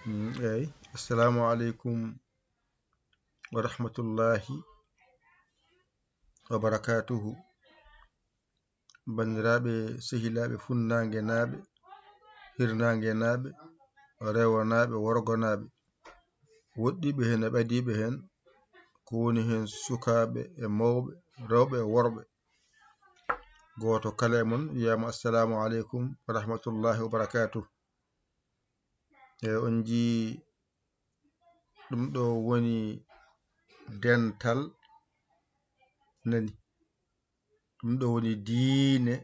eyyi assalamu aleykum wa rahmatullahi wa barakatuhu. bandiraɓe sehilaɓe funnangue naaɓe, hirnangue naaɓe, rewanaɓe, worgonaɓe, woɗɗiɓe hen e ɓadiɓe hen, ko woni hen sukaɓe e mawɓe, rewɓe e worɓe, goto kala e mon wiyama assalamu aleykum wa rahmatullahi wa barakatuh. On jii ɗum ɗo woni dental nani, ɗum ɗo woni diine,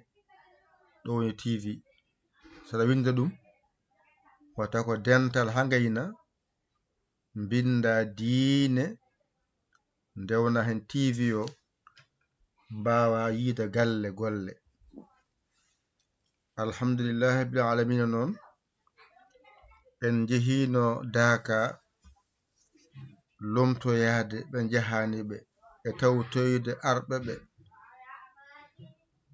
ɗo woni TV. saɗa winda ɗum watta ko dental ha gayna, binda diine, ndewna hen TV o, mbawa yiide galle golle. Alhamdulillahi rabbil alamina. Noon en jehino Daka lomtoyade ɓe jahaniɓe e tawtoyde arɓe ɓe.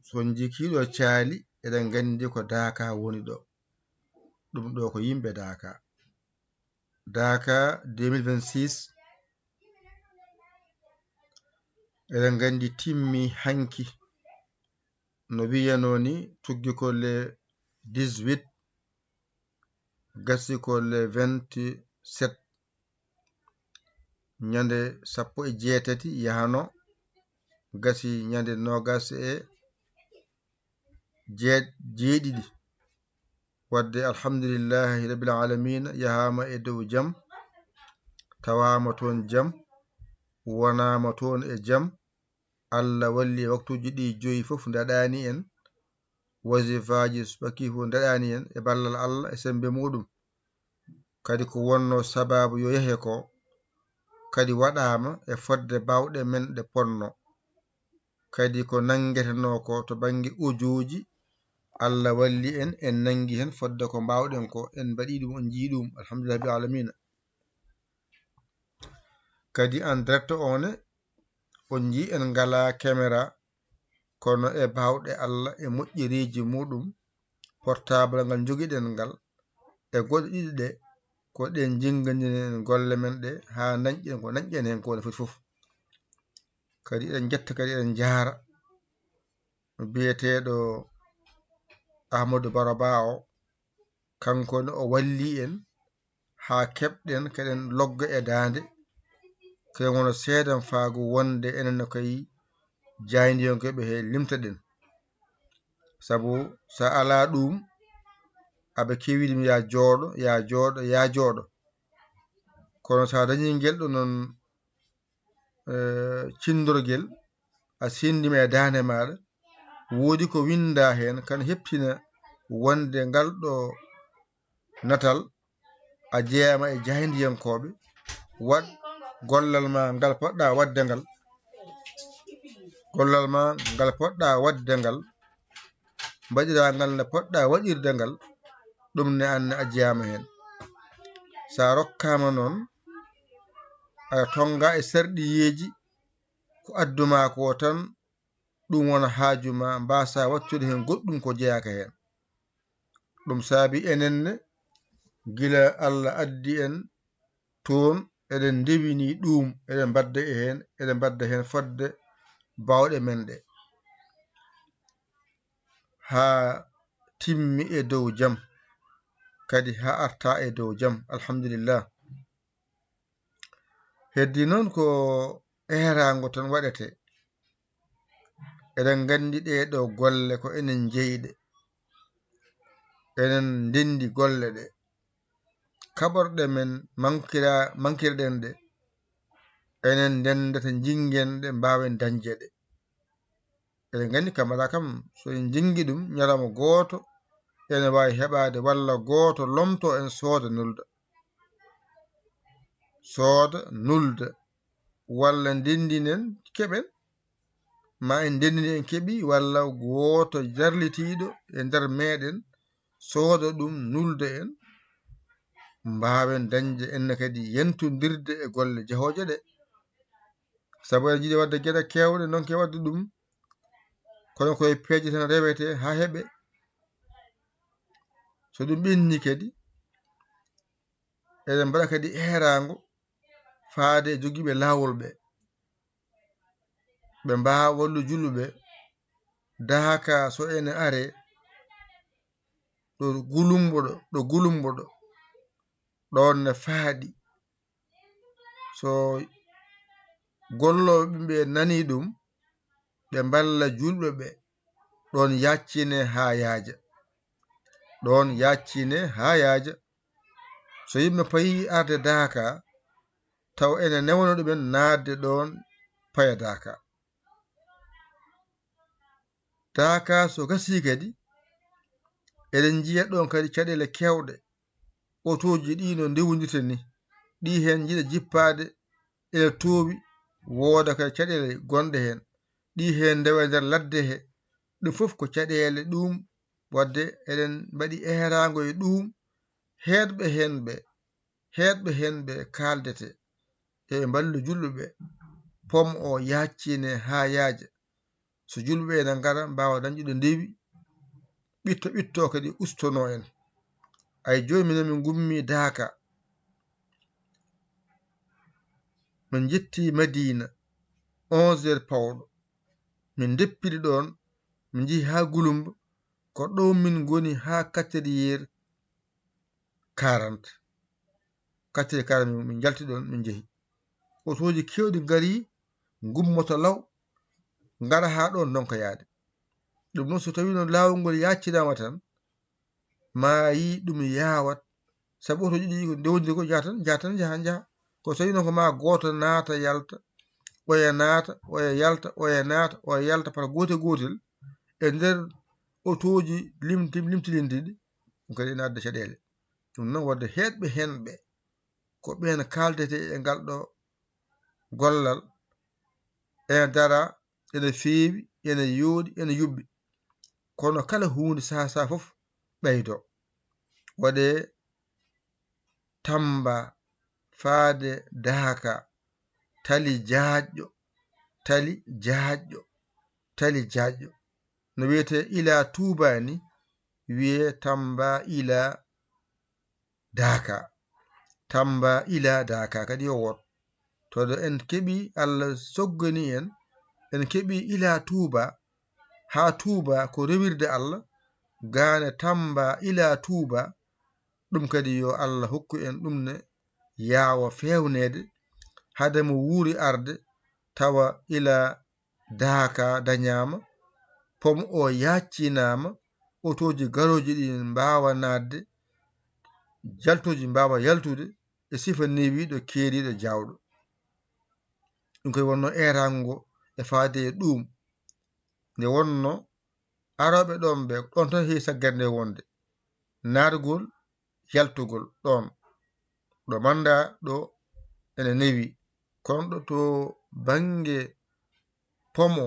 so jikiɗo caali eɗen gandi ko Daka woni ɗo. ɗum ɗo ko yimɓe Daka. Daka 2026 eɗen gandi timmi hanki, no wiyano ni tuggi ko le 18 gasi ko le 27 ñande 18 yahano gasi ñande 27 wadde alhamdulillahi rabbil alamina. yahama e dow jaam, tawama toon jaam, wonama toon e jaam. Allah walli waktuji ɗi joyi foof daɗani en, wasifaji subaki fof daɗani en e ballal Allah e sembe muɗum. kadi ko wonno sababu yo yehe ko kadi waɗama e fodde bawɗe men ɗe ponno. kadi ko nangueteno ko to banggue ujuji, Allah walli en nangi hen fodde ko mbawɗen ko, en mbaɗi ɗum, on jii ɗum, alhamdulillah rabbil alamina. kadi en direct one on jii en ngala caméra, kono e bawɗe Allah e moƴƴiriji muɗum, portable ngal joguiɗen ngal e goɗɗe ɗiɗi ɗe ko ɗen jingadinen golle men ɗe ha dañƴen ko dañƴen hen ko woni foti foof. kadi eɗen jetta, kadi eɗen jara biyeteɗo Ahmadou Baraba o, kankone o walli en ha keɓɗen keɗen logga e dande, kay wono seedan faago wonde enen koye jaydiyankoɓe he limtaɗen. saabu sa ala ɗum aɓe kewiɗum ya jooɗo, ya jooɗo, ya jooɗo. kono sa dañi guel ɗo noon cindorguel, a sindima e dande maɗa, woodi ko winda hen, kana heptina wonde ngal ɗo natal a jeeyama e jaydiyankoɓe. waɗ gollal ma ngal poɗɗa wadde ngal, gollal ma ngal poɗɗa wadde ngal, mbaɗira ngal nde poɗɗa waɗirde ngal, ɗum ne anne a jeeyama hen. sa rokkama noon aɗa tonga e sarɗiyeji ko adduma ko tan, ɗum wona haajuma, mbasa wattude hen goɗɗum ko jeeyaka hen. ɗum saabi enenne gila Allah addi en toon, eɗen dewini ɗum, eɗen mbadda hen fodde bawɗe men ɗe ha timmi e dow jaam, kadi ha arta e dow jaam, alhamdulillah. heddi noon ko erago tan waɗete. eɗen gandi ɗeɗo golle ko enen jeyɗe, enen ndendi golle ɗe, kaɓorɗe men mankirɗen ɗe, enen ndendata jingen ɗe, mbawen dañde ɗe. eɗen gandi kamala kam so en jingui ɗum ñalawma goto ene wawi heɓade, walla goto lomto en sooda nulda, walla ndendinen keɓen, ma en ndendini en keeɓi, walla goto jarlitiɗo e nder meɗen sooda ɗum nulda en, mbawen dañde enne kadi yentodirde e golle jahoje ɗe. saabu en jiiɗi wadde gueɗe kewɗe donke wadde ɗum, kono koye peeje tan rewete ha heeɓe. so ɗum ɓenni kadi eɗen mbaɗa kadi herango faade jogiiɓe laawol ɓe mbawa wallu julɓe dahaka so ene are ɗo gulumboɗo ɗon ne faaɗi so golloɓe ɓe nani ɗum ɓe mballa julɓe ɓe ɗon yaccine ha yaaja so yimɓe payi arde dahaka taw ene newno ɗumen naatde ɗon paya dahaka so gasi kadi eɗen jiya ɗon kadi caɗele kewɗe otoji ɗi no ndewdirta ni ɗi hen jiɗa jippade ene toowi wooda kadi caɗele gonɗe hen ɗi hen ndewa nder ladde he ɗum fof ko caɗele ɗum wadde eɗen mbaɗi erago e ɗum heɗɓe henɓe kaldete e mballu julɓeɓe pom o yaccine ha yaaja so julɓe ene ngara mbawa dañƴude ndewi ɓitto kadi ustono en ay joni minen min gummi dahaka min jetti Madina 11h pawɗo min deppiri ɗon min jeehi ha Gulumba ko ɗo min goni ha 4h40 min jalti ɗon min jeehi otoji kewɗi gari gummoto law ngara ha ɗon donka yaade ɗum noon so tawi no lawol ngol yaccinama tan ma yi ɗum yawat saabu otoji ɗi ko ndewdiri ko jatan jaha ko tawi noon ko ma goto naata yalta oya naata oya yalta oya naata oya yalta par gotel e nder otoji limtiɗi ɗum kadi ene adda caɗele ɗum noon wadde heɗɓe henɓe ko ɓen kaldete e ngal ɗo gollal ene dara ene feewi ene yooɗi ene yubbi kono kala hunde saha fof ɓeydo waɗe Tamba faade dahaka tali jaajƴo no wiyete ila tubani wiye Tamba ila dahaka kadi yo wot todo en keɓi Allah soggani en keɓi ila tuba ha tuba ko rewirde Allah gane Tamba ila tuba ɗum kadi yo Allah hokku en ɗum ne yawa fewnede hade mo wuuri arde tawa ila dahaka dañama pom o yaccinama otoji garoji ɗi mbawa nadde jaltoji mbawa yaltude e sifa newiɗo keeriɗo jawɗo ɗum koye wonno erago e faade ɗum nde wonno aroɓe ɗon ɓe ɗon tan heewi saggande wonde naatgol yaltugol ɗon ɗo manda ɗo ene newi kono ɗo to bange pomo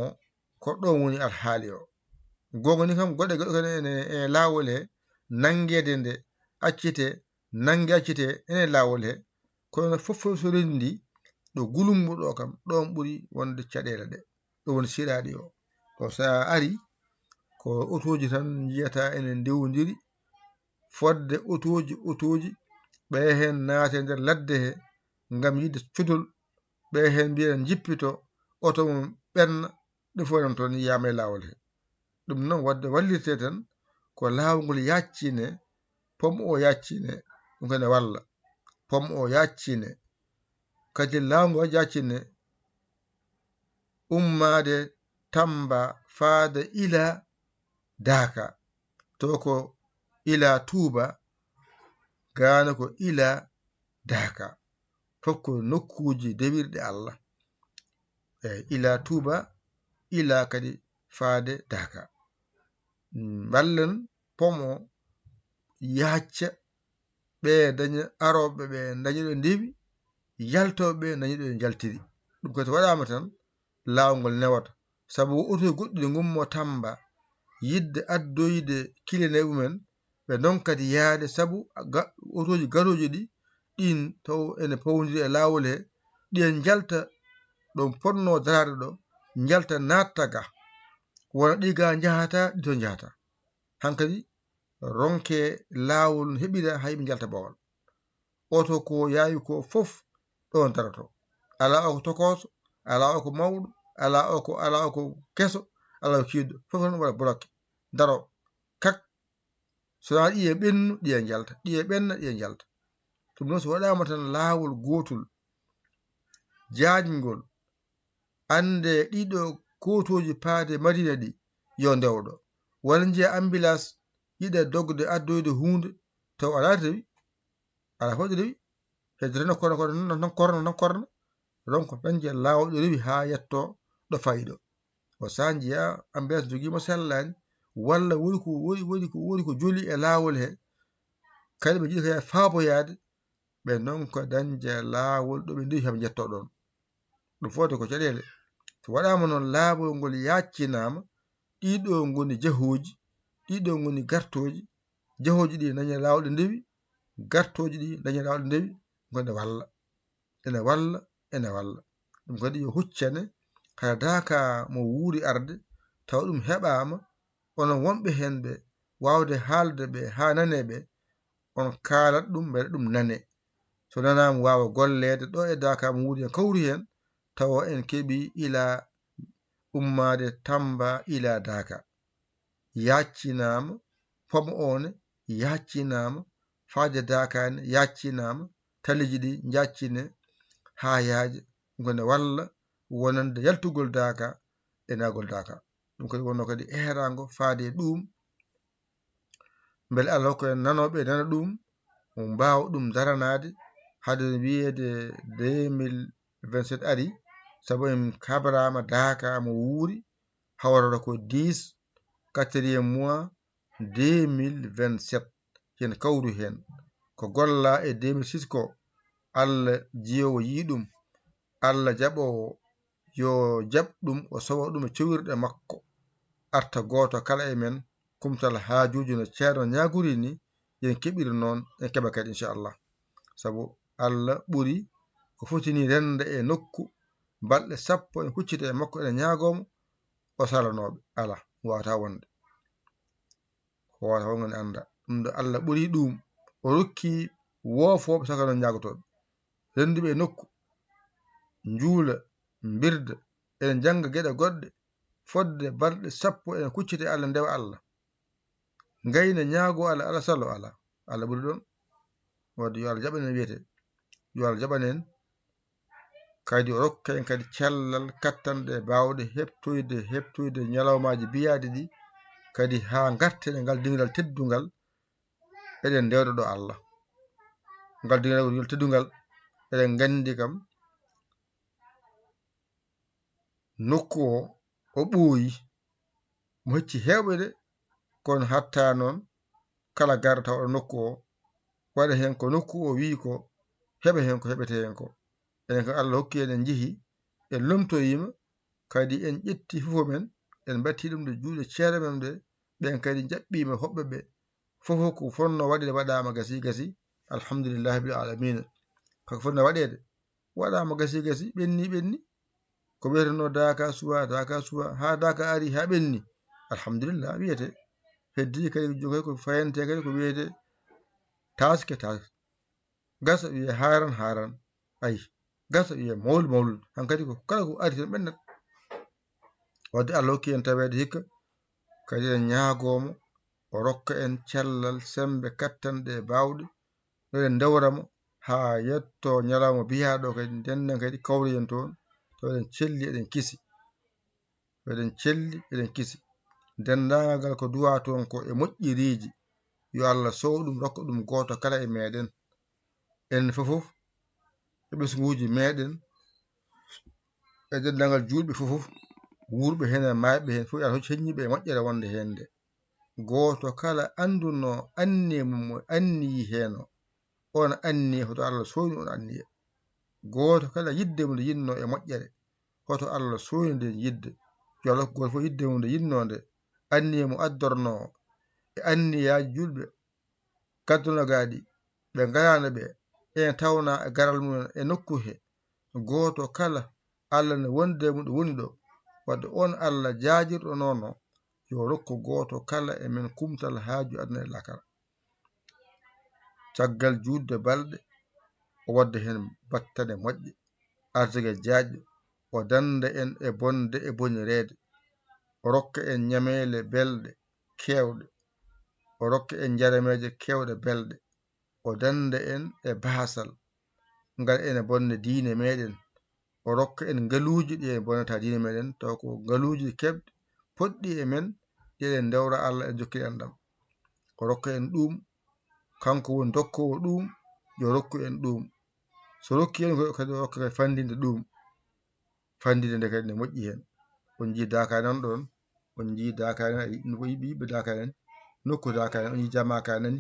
ko ɗon woni alhaali o gonga ni kam goɗɗe kadi ene lawol he nangede nde accite ene lawol he kono fof so rendi ɗo gulumbu ɗo kam ɗon ɓuri wonde caɗele ɗe ɗo woni siraɗi o sa ari ko otoji tan jiyata ene ndewdiri fodde otoji ɓe hen naate nder ladde he ngam yidde cudol ɓe hen mbiya jippito oto mum ɓenna ɗum fof nan toon yiyama e lawol he ɗum noon wadde wallirte tan ko lawol yaccine pom o yaccine ɗum kene walla pom o yaccine kadi lawol yaccine ummade Tamba faade ila dahaka to ko ila tuba gana ko ila dahaka fof ko nokkuji dewirɗe Allah ila tuba ila kadi faade dahaka ballen pomo yacca ɓe daña aroɓe ɓe dañuɗo ndewi yaltoɓe dañuɗo jaltiri ɗum kadi waɗama tan lawol ngol newata saabu oto goɗɗi ɗi gummo Tamba yidde addoyde kilene mumen ɓe don kadi yaade saabu otoji garoji ɗin taw ene pawdiri e lawol he ɗiyen jalta ɗon ponno darade ɗo jalta natta ga wona ɗi ga jahata ɗi to jahata hankkadi ronke lawol heɓira hayɓe jalta bawal oto ko yaawi ko fof ɗon darato ala o ko tokoso ala o ko mawɗo ala o ko keso ala o kiidɗo fof non waɗa bloqué daro kak sona ɗiye ɓennu ɗiye jalta ɗiye ɓenna ɗiye jalta ɗum noon so waɗama tan laawol gotol jaajngol ande ɗiɗo kotoji paade madina ɗi yo ndewɗo walla jiya ambulance yiɗa dogde addoyde hunde taw ala rewi ala fof ɗo rewi hedde tan korna donc dañje laawol ɗo rewi ha yetto ɗo fayi ɗo o sa jiya ambulance joguimo sellani walla woni ko joli e laawol he kadi ɓe jiɗi ko faaboyade ɓe non ko dañje laawol ɗo ɓe ndewi haɓe jetto ɗon ɗum fode ko caɗele so waɗama noon laawol ngol yaccinama ɗiɗo ngoni jahoji ɗiɗo ngoni gartoji jahoji ɗi dañe laawol ɗo ndewi gartoji ɗi dañe laawol ɗo ndewi gonde walla ene walla ɗum kadi yo huccane kala daka mo wuuri arde taw ɗum heɓama onon wonɓe hen ɓe wawde haalde ɓe ha nane ɓe on kaalat ɗum beele ɗum nane so nanama wawa gollede ɗo e daka mo wuuri hen kawri hen tawa en keeɓi ila ummade Tamba ila Daka yaccinama pom one yaccinama faade dakane yaccinama taliji ɗi jaccine ha yaaje gone walla wonande yaltugol daka e nagol daka ɗum kadi wonno kadi erago faade ɗum beele Allah hokku en nanoɓe nana ɗum mbawa ɗum daranade hade wiyede 2027 ari sabu en kabrama daka mo wuuri hawrata ko 10 4e mois 2027 yen kawru hen ko golla e 2006 ko Allah jiyowo yiɗum Allah jaɓowo yo jaɓ ɗum o sowa ɗum e cowirɗe makko arta goto kala e men kumtal haajuji no ceerno ñaguri ni yen keɓiri noon en keɓa kadi inchallah sabu Allah ɓuri ko fotini rende e nokku balɗe 10 en huccita e makko ene ñagomo o salanoɓe ala wawata wonde ko wawata wonde anda ɗum ɗo Allah ɓuri ɗum o rokki wofoɓe saka non ñagotoɓe renduɓe e nokku juula birda ene janga gueɗe goɗɗe fodde balɗe 10 ene kuccite Allah ndewa Allah gayna ñaago Allah ala salo ala Allah ɓuri ɗon wadde yo Allah jaɓanen wiyete yo Allah jaɓanen kadi o rokka en kadi cellal kattanɗe bawɗe heptoyde ñalawmaji biyade ɗi kadi ha garten e ngal dingal teddungal eɗen ndewɗo ɗo Allah ngal dingal teddungal eɗen gandi kam nokku o ɓooyi mo hecci hewɓe de kono hatta noon kala garata o nokku o waɗa hen ko nokku o wi ko heɓa hen ko heɓete hen ko enen ko Allah hokki en jeehi en lomtoyima kadi en ƴetti fofo men en batti ɗum de juuɗe ceere men de ɓen kadi jaɓɓima hoɓɓe ɓe fofo ko fonno waɗede waɗama gasi alhamdulillahi bil alamina kako fonno waɗede waɗama gasi ɓenni ko wiyeteno daka suwa ha daka ari ha ɓenni alhamdulillah wiyete heddi kadi jogay ko fayante kadi ko wiyete taske gasa wiye haran ayi gasa wiye mawlud hankadi ko kala ko ari tan ɓennat wadde Allah hokki en tawede hikka kadi en ñaagomo o rokka en cellal sembe kattanɗe bawɗe no en dewramo ha yetto ñalawma biyaɗo kadi denden kadi kawriyen toon to eɗen celli eɗen kisi dendagal gal ko duwa toon ko e moƴƴiriji yo Allah sow ɗum rokka ɗum goto kala e meɗen en fofof e ɓesguji meɗen e dendagal julɓe fofof wurɓe hen e mayɓe hen fof Allah heññiɓe e moƴƴere wonde hen nde goto kala anduno anni mum anni heno on anni hoto Allah soyni on anniya goto kala yidde mum nde yinno e moƴƴere hoto Allah soyni nde yidde yo Allah goto fof yidde mum nde yinnode anni mo addorno e anniyaji julɓe gaddono gaɗi ɓe garano ɓe en tawna e garal mum e nokku he goto kala Allah ne wonde mum ɗo woni ɗo wadde on Allah jajirɗo nono yo rokku goto kala e men kumtal haaju aduna e lakara caggal judde balɗe o wadda hen battane moƴƴe arsugue jaajƴo o danda en e bonde e bonirede o rokka en ñamele belɗe kewɗe o rokka en jarameje kewɗe belɗe o danda en e basal ngal ene bonne diine meɗen o rokka en ngaluuji ɗi e bonnata diine meɗen taw ko ngaluuji keɓɗi poɗɗi e men ɗiɗen dewra Allah e jokki enɗam o rokka en ɗum kanko woni dokkowo ɗum yo rokku en ɗum so rokki en kadi o rokka fandinde ɗum fandinde nde kadi ne moƴƴi hen on jii Dakar nan ɗon on jii Dakar yiɓɓe Dakar en nokku Dakar en on jii Jamaka nani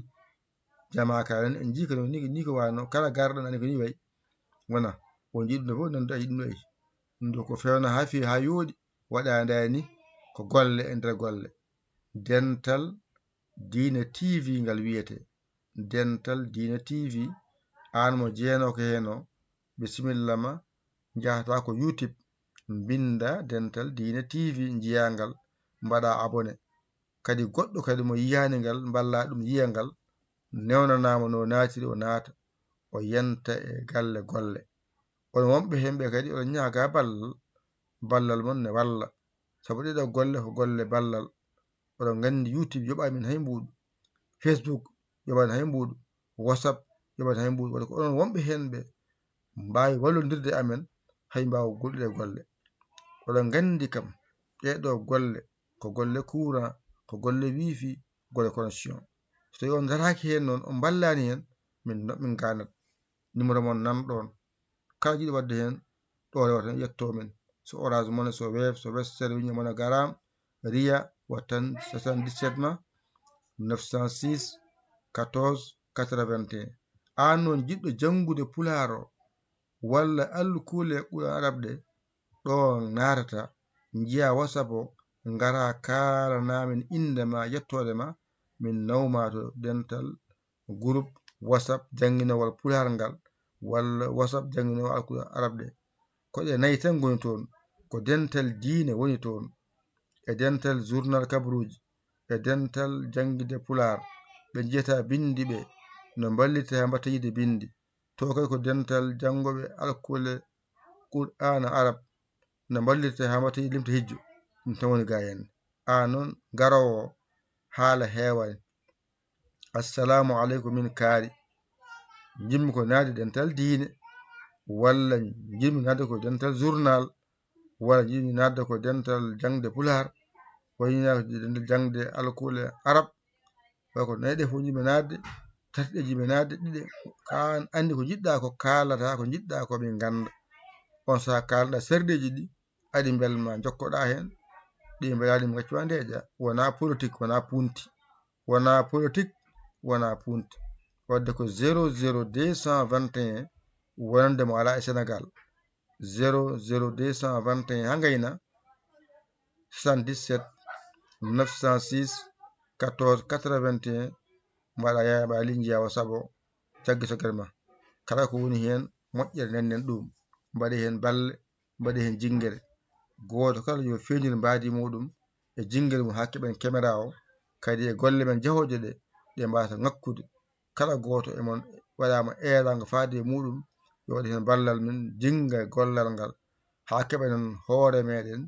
Jamaka nani en jii ko ni ko wano kala garɗo nani ko ni wayi wona on jii ɗum fof nan a yiɗum ɗoyi ɗum ko fewna ha fi ha yooɗi waɗadani ko golle e nder golle Dental Diine TV ngal wiyete Dental Diine TV an mo jeeno ko heno bisimilla ma jahata ko YouTube binda Dental Diine TV jiyangal mbaɗa abonné kadi goɗɗo kadi mo yiyani ngal balla ɗum yiya ngal newnanama no natiri o naata o yenta e galle golle on wonɓe hemɓe kadi on ñaaga ballal mon ne walla sabu ɗiɗo golle ko golle ballal oɗon gandi YouTube yoɓamin hay mbuɗu Facebook yoɓani hay mbuɗu WhatsApp yoɓani hay mbuɗu waɗa ko onon wonɓe henɓe mbawi wallodirde amen hay mbawa golɗude golle oɗon gandi kam ɗeɗo golle ko golle courant ko golle wifi golle connexion so tawi on daraki hen noon on ballani hen min ganat numéro mon nan ɗon kala jiɗo wadde hen ɗo rewata yetto men so Orange Money so Wave so Western Union Money garam Ria wattan 77 ma 906 14 81 an noon jiɗɗo jangude pularo walla alkule ɓura arab ɗe ɗo natata jiya WhatsApp o ngara kalanamin indema yettode ma min nawma to Dental groupe WhatsApp janginowal pular ngal walla WhatsApp janginowal alkule arab ɗe koɗe nayi tan goni toon ko Dental Diine woni toon e Dental journal kabruji e Dental jangguide pular ɓe jiyata bindi ɓe no ballita ha mbatta yide bindi to kadi ko Dental jangoɓe alkule Qur'ana arab no ballita ha mbatta yide limta hijju ɗum tan woni ga hen noon garowo haala hewani assalamu aleykum min kaari jimmi ko naadi Dental Diine walla jimmi nadde ko Dental journal walla jimmi nadde ko Dental jangde pular wayina Dental jangde alkule arab way ko nayi ɗe fof jimmi nadde tati ɗe jimmi nadde ɗiɗi an andi ko jiɗɗa ko kalata ko jiɗɗa ko min ganda on saaha kalɗa sardeji ɗi aɗi belma jokkoɗa hen ɗi beelani mi gaccuwa ndeja wona politique wona punti wona politique wona punti wadde ko 00221 wonande mo ala e Sénégal 00221 ha gayna 77 906 14 81 mbaɗa yaya linjiya o sabo jaggi to ma kala ko woni hen moƴƴere nennen ɗum mbaɗi hen balle mbaɗi hen jingere goto kala yo feñir mbadi muɗum e jingere mum ha keɓen caméra o kadi e golle men jahoje ɗe mbata ngakkude kala goto e mon waɗama eerago faade muɗum yo waɗi hen ballal min jinga gollal ngal ha keɓanen hoore meɗen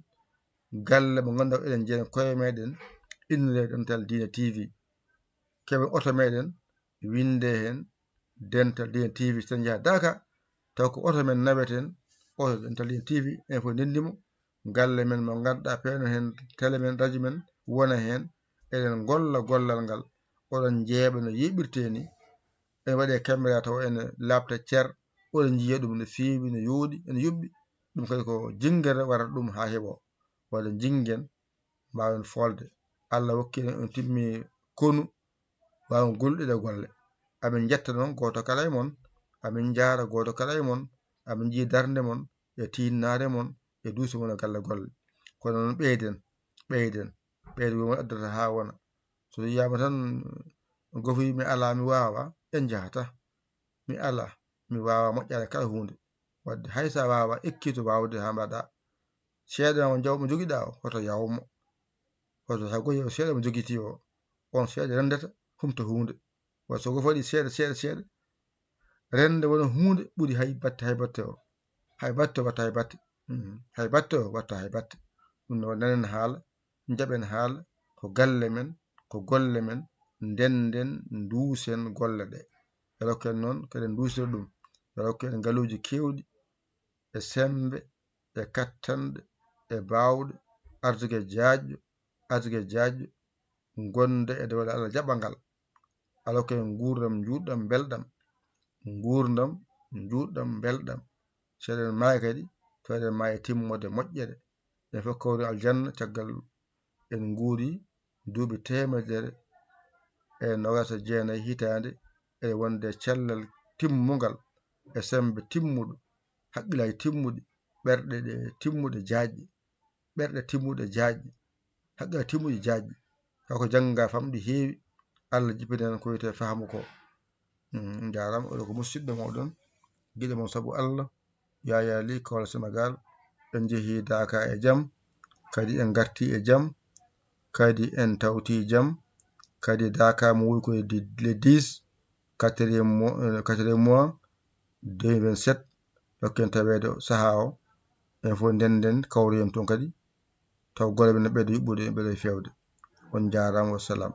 galle mo ganduɗa eɗen jeeya koye meɗen innire Dental Diine TV keɓen oto meɗen winde hen Dental Diine TV tan jaaha Dakar taw ko oto men naweten oto Dental Diine TV en fo ndendimo galle men mo ganduɗa pewno hen télé men radio men wona hen eɗen golla gollal ngal oɗon jeeɓa no yiɓirte ni en waɗe caméra taw ene labta ceer oɗon jiiya ɗum no feewi no yooɗi ene yuɓɓi ɗum kadi ko jingere warata ɗum ha heeɓo walla jingen mbawen folde Allah hokki en on timmi konu wawen golɗude golle amin jetta noon goto kala e mon amin jaara goto kala e mon amin jii darde mon e tinnare mon e duusi mon e galle golle kono noon ɓeyden won addata ha wona so yiyama tan gofoy mi ala mi wawa en jahata mi ala mi wawa moƴƴade kala hunde wadde haysa wawa ekkito wawde ha mbaɗa seeɗa mo jaw mo joguiɗa o hoto yawmo hoto hagoyi o seeɗa mo joguiti o on seeɗa rendata humta hunde wadde so gofo waɗi seeɗa rende wona hunde ɓuri hay batte o hay batte watta hay batte hay batte o watta hay batte ɗum no nanen haala jaɓen haala ko galle men ko golle men ndenden duusen golle ɗe e rokken noon kadi duusira ɗum e rokken ngaluuji kewɗi e sembe e kattanɗe e baawɗe artugue jaajƴo gonde e dewle Allah jaɓangal ala ko gurdam juɗɗam belɗam gurdam juɗɗam belɗam seeɗen maayi kadi to eɗen maayi timmode moƴƴere e fof kawri aljanna caggal en guuri duuɓi 129 hitande e wonde cellal timmugal e sembe timmuɗo haqqillaji timmuɗi ɓerɗe ɗe timmuɗe jaajƴe ɓerɗe timmuɗe jaajƴe haqqillaji timmuɗi jaajƴe kako jangga famɗi heewi Allah jippinen ko wiyete faamu ko jarama oɗo ko musidɗo moɗon guiɗo mon saabu Allah Yaya Ly Kawla Sénégal en jeehi Dakar e jaam kadi en garti e jaam kadi en tawti jaam kadi Dakar mo woni koye le 10 quatrième mois 2027 dokken tawede saaha o en fof ndenden kawroyen toon kadi taw golle men ɓeydo yuɓɓude ɓeydo fewde on jarama wassalam.